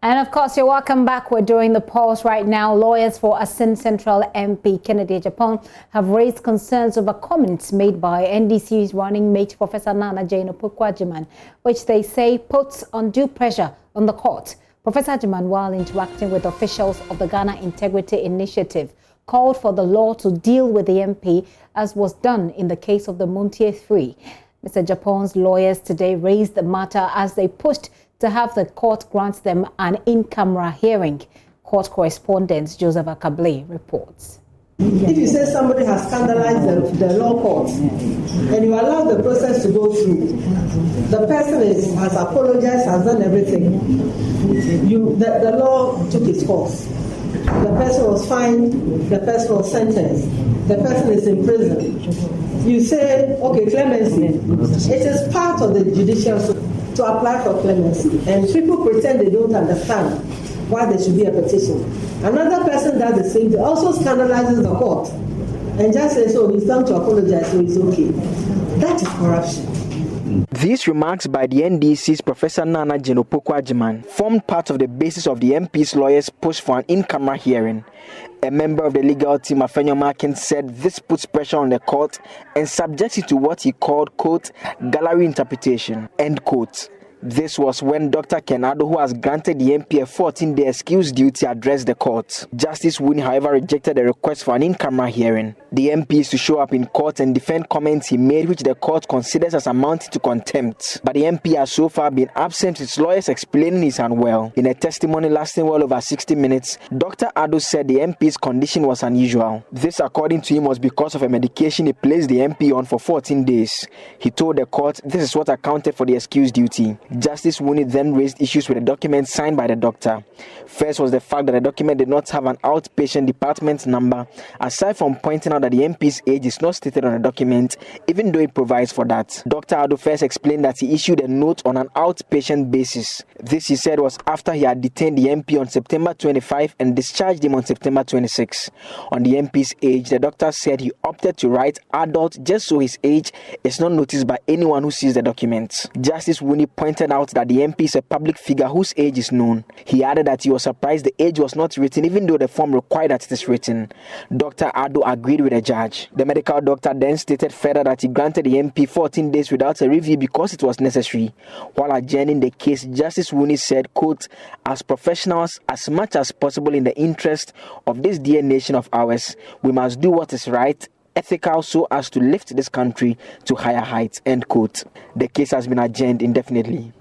And of course, you're welcome back. We're doing the pause right now. Lawyers for Asin Central MP Kennedy Agyapong have raised concerns over comments made by NDC's running mate, Professor Nana Agyapong, which they say puts undue pressure on the court. Professor Agyapong, while interacting with officials of the Ghana Integrity Initiative, called for the law to deal with the MP, as was done in the case of the Montier 3. Mr. Agyapong's lawyers today raised the matter as they pushed to have the court grant them an in-camera hearing. Court correspondent Joseph Akable reports. If you say somebody has scandalized the law court and you allow the process to go through, the person has apologized, has done everything, the law took its course. The person was fined, the person was sentenced, the person is in prison. You say, okay, clemency. It is part of the judicial system to apply for clemency. And people pretend they don't understand why there should be a petition. Another person does the same thing, also scandalizes the court and just says, oh, he's done to apologize, so it's okay. That is corruption. These remarks by the NDC's Professor Nana Agyapong formed part of the basis of the MP's lawyers' push for an in-camera hearing. A member of the legal team, Afenyo Markin, said this puts pressure on the court and subjects it to what he called, quote, gallery interpretation, end quote. This was when Dr. Kenado, who has granted the MP a 14-day excuse duty, addressed the court. Justice Wuni, however, rejected the request for an in-camera hearing. The MP is to show up in court and defend comments he made, which the court considers as amounting to contempt. But the MP has so far been absent, his lawyers explaining he's unwell. In a testimony lasting well over 60 minutes, Dr. Ado said the MP's condition was unusual. This, according to him, was because of a medication he placed the MP on for 14 days. He told the court this is what accounted for the excuse duty. Justice Wuni then raised issues with the document signed by the doctor. First was the fact that the document did not have an outpatient department number, aside from pointing out that the MP's age is not stated on the document, even though it provides for that. Dr. Ado first explained that he issued a note on an outpatient basis. This, he said, was after he had detained the MP on September 25 and discharged him on September 26. On the MP's age, the doctor said he opted to write adult just so his age is not noticed by anyone who sees the document. Justice Wuni pointed out that the MP is a public figure whose age is known. He added that he was surprised the age was not written, even though the form required that it is written. Dr. Ado agreed with the judge. The medical doctor then stated further that he granted the MP 14 days without a review because it was necessary. While adjourning the case, Justice Wuni said, quote, as professionals, as much as possible in the interest of this dear nation of ours, we must do what is right, ethical, so as to lift this country to higher heights, end quote. The case has been adjourned indefinitely.